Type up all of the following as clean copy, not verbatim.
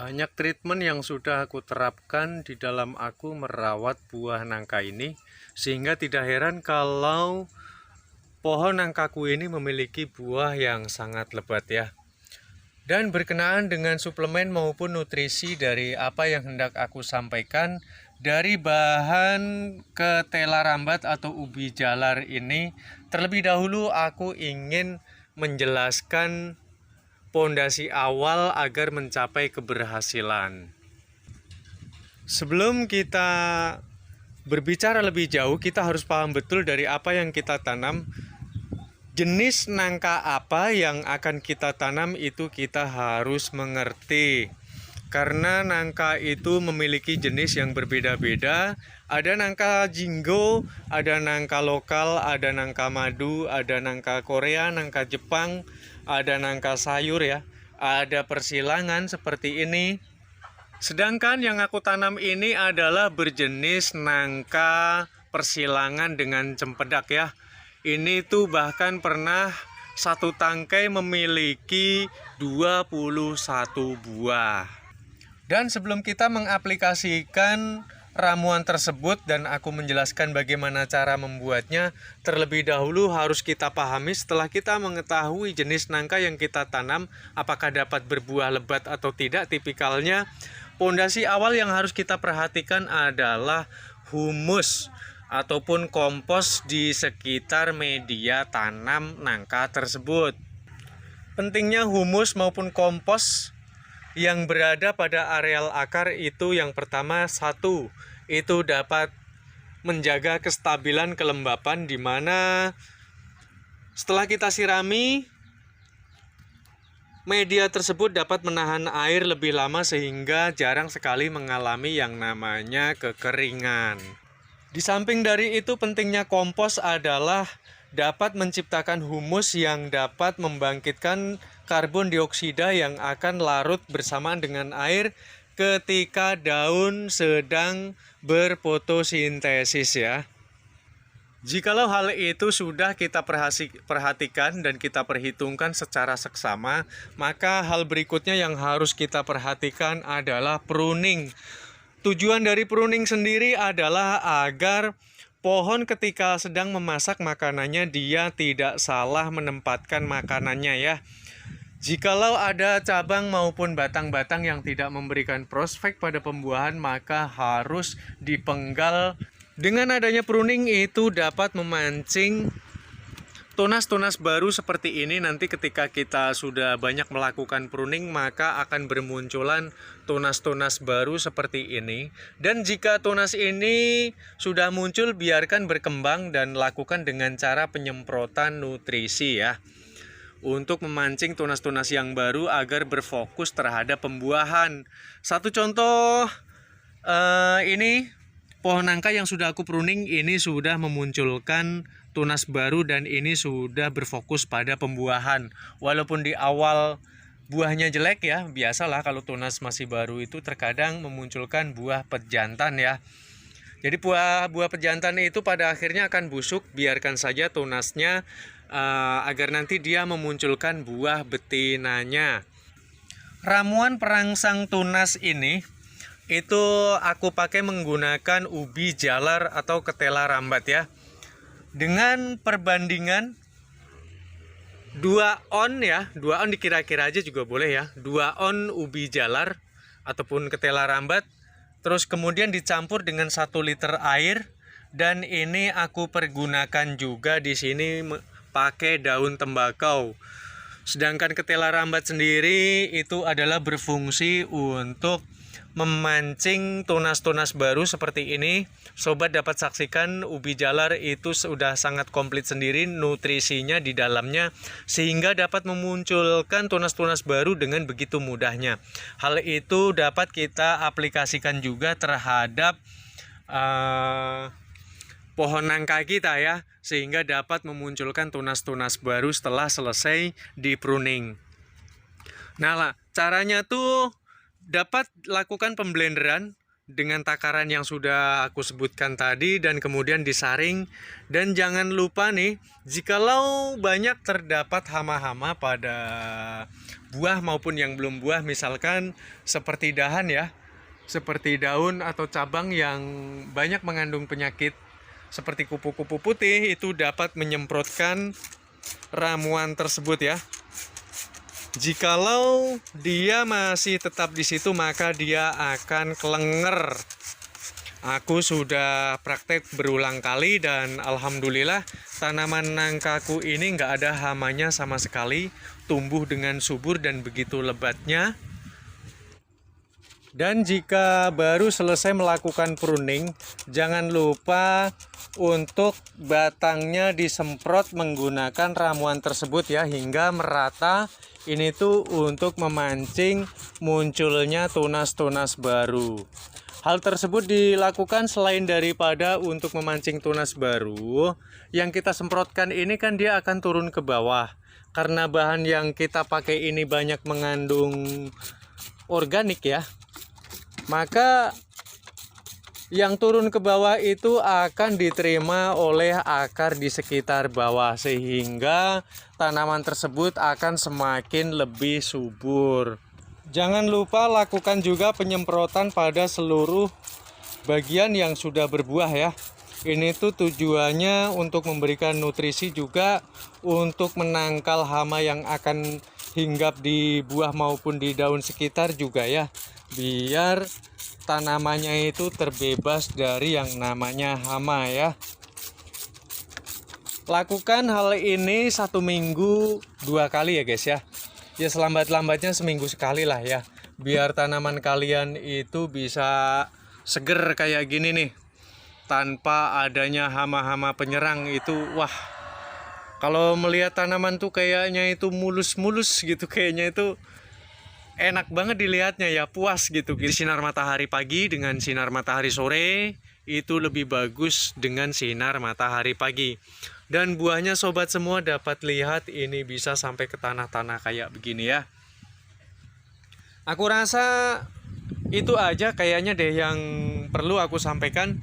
Banyak treatment yang sudah aku terapkan di dalam aku merawat buah nangka ini, sehingga tidak heran kalau pohon nangkaku ini memiliki buah yang sangat lebat ya. Dan berkenaan dengan suplemen maupun nutrisi dari apa yang hendak aku sampaikan, dari bahan ketela rambat atau ubi jalar ini, terlebih dahulu aku ingin menjelaskan pondasi awal agar mencapai keberhasilan. Sebelum kita berbicara lebih jauh, kita harus paham betul dari apa yang kita tanam. Jenis nangka apa yang akan kita tanam itu kita harus mengerti. Karena nangka itu memiliki jenis yang berbeda-beda. Ada nangka jinggo, ada nangka lokal, ada nangka madu, ada nangka Korea, nangka Jepang, ada nangka sayur ya. Ada persilangan seperti ini. Sedangkan yang aku tanam ini adalah berjenis nangka persilangan dengan cempedak ya. Ini tuh bahkan pernah satu tangkai memiliki 21 buah. Dan sebelum kita mengaplikasikan ramuan tersebut dan aku menjelaskan bagaimana cara membuatnya, terlebih dahulu harus kita pahami setelah kita mengetahui jenis nangka yang kita tanam, apakah dapat berbuah lebat atau tidak tipikalnya. Pondasi awal yang harus kita perhatikan adalah humus ataupun kompos di sekitar media tanam nangka tersebut. Pentingnya humus maupun kompos yang berada pada areal akar itu yang pertama, satu, itu dapat menjaga kestabilan kelembapan, di mana setelah kita sirami, media tersebut dapat menahan air lebih lama sehingga jarang sekali mengalami yang namanya kekeringan. Di samping dari itu, pentingnya kompos adalah dapat menciptakan humus yang dapat membangkitkan karbon dioksida yang akan larut bersamaan dengan air ketika daun sedang berfotosintesis ya. Jikalau hal itu sudah kita perhatikan dan kita perhitungkan secara seksama, maka hal berikutnya yang harus kita perhatikan adalah pruning. Tujuan dari pruning sendiri adalah agar pohon ketika sedang memasak makanannya dia tidak salah menempatkan makanannya ya. Jikalau ada cabang maupun batang-batang yang tidak memberikan prospek pada pembuahan, maka harus dipenggal. Dengan adanya pruning itu dapat memancing tunas-tunas baru seperti ini. Nanti ketika kita sudah banyak melakukan pruning, maka akan bermunculan tunas-tunas baru seperti ini. Dan jika tunas ini sudah muncul, biarkan berkembang dan lakukan dengan cara penyemprotan nutrisi ya, untuk memancing tunas-tunas yang baru agar berfokus terhadap pembuahan. Satu contoh, ini pohon nangka yang sudah aku pruning ini sudah memunculkan tunas baru dan ini sudah berfokus pada pembuahan. Walaupun di awal buahnya jelek ya, biasalah kalau tunas masih baru itu terkadang memunculkan buah pejantan ya. Jadi buah pejantan itu pada akhirnya akan busuk, biarkan saja tunasnya agar nanti dia memunculkan buah betinanya. Ramuan perangsang tunas ini itu aku pakai menggunakan ubi jalar atau ketela rambat ya. Dengan perbandingan 2 on ya, 2 on dikira-kira aja juga boleh ya. 2 on ubi jalar ataupun ketela rambat, terus kemudian dicampur dengan 1 liter air, dan ini aku pergunakan juga di sini pakai daun tembakau. Sedangkan ketela rambat sendiri itu adalah berfungsi untuk memancing tunas-tunas baru seperti ini. Sobat dapat saksikan ubi jalar itu sudah sangat komplit sendiri nutrisinya di dalamnya, sehingga dapat memunculkan tunas-tunas baru dengan begitu mudahnya. Hal itu dapat kita aplikasikan juga terhadap pohon nangka kita ya, sehingga dapat memunculkan tunas-tunas baru setelah selesai di pruning. Nah, caranya tuh dapat lakukan pemblenderan dengan takaran yang sudah aku sebutkan tadi dan kemudian disaring. Dan jangan lupa nih, jikalau banyak terdapat hama-hama pada buah maupun yang belum buah, misalkan seperti dahan ya, seperti daun atau cabang yang banyak mengandung penyakit seperti kupu-kupu putih, itu dapat menyemprotkan ramuan tersebut ya. Jikalau dia masih tetap di situ, maka dia akan kelenger. Aku sudah praktek berulang kali dan alhamdulillah tanaman nangkaku ini nggak ada hamanya sama sekali, tumbuh dengan subur dan begitu lebatnya. Dan jika baru selesai melakukan pruning, jangan lupa untuk batangnya disemprot menggunakan ramuan tersebut ya, hingga merata. Ini tuh untuk memancing munculnya tunas-tunas baru. Hal tersebut dilakukan selain daripada untuk memancing tunas baru, yang kita semprotkan ini kan dia akan turun ke bawah. Karena bahan yang kita pakai ini banyak mengandung organik ya, maka yang turun ke bawah itu akan diterima oleh akar di sekitar bawah, sehingga tanaman tersebut akan semakin lebih subur. Jangan lupa lakukan juga penyemprotan pada seluruh bagian yang sudah berbuah ya. Ini tuh tujuannya untuk memberikan nutrisi juga, untuk menangkal hama yang akan hinggap di buah maupun di daun sekitar juga ya, biar tanamannya itu terbebas dari yang namanya hama ya. Lakukan hal ini 1 minggu 2 kali ya guys ya. Ya selambat-lambatnya seminggu sekali lah ya, biar tanaman kalian itu bisa seger kayak gini nih, tanpa adanya hama-hama penyerang itu. Wah, kalau melihat tanaman tuh kayaknya itu mulus-mulus gitu, kayaknya itu enak banget dilihatnya ya, puas gitu. Sinar matahari pagi dengan sinar matahari sore itu lebih bagus dengan sinar matahari pagi. Dan buahnya sobat semua dapat lihat ini bisa sampai ke tanah-tanah kayak begini ya. Aku rasa itu aja kayaknya deh yang perlu aku sampaikan.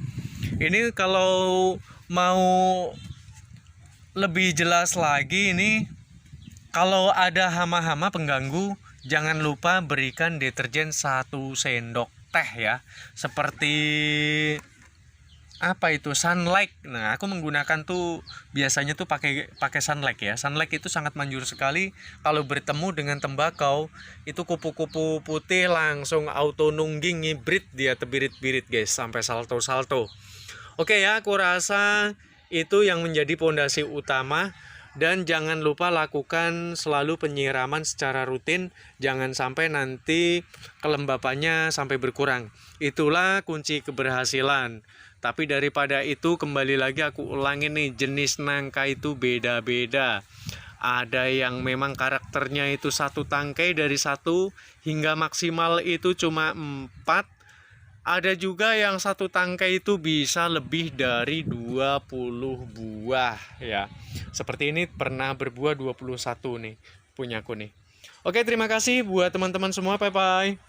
Ini kalau mau lebih jelas lagi, ini kalau ada hama-hama pengganggu, jangan lupa berikan deterjen 1 sendok teh ya, seperti apa itu, Sunlight. Nah, aku menggunakan tuh biasanya tuh pakai Sunlight ya. Sunlight itu sangat manjur sekali kalau bertemu dengan tembakau. Itu kupu-kupu putih langsung auto nungging, ngibrit dia, tebirit-birit guys, sampai salto-salto. Oke ya, aku rasa itu yang menjadi pondasi utama. Dan jangan lupa lakukan selalu penyiraman secara rutin, jangan sampai nanti kelembapannya sampai berkurang. Itulah kunci keberhasilan. Tapi daripada itu, kembali lagi aku ulangi nih, jenis nangka itu beda-beda. Ada yang memang karakternya itu 1 tangkai dari 1 hingga maksimal itu cuma 4. Ada juga yang 1 tangkai itu bisa lebih dari 20 buah ya. Seperti ini pernah berbuah 21 nih punyaku nih. Oke, terima kasih buat teman-teman semua. Bye bye.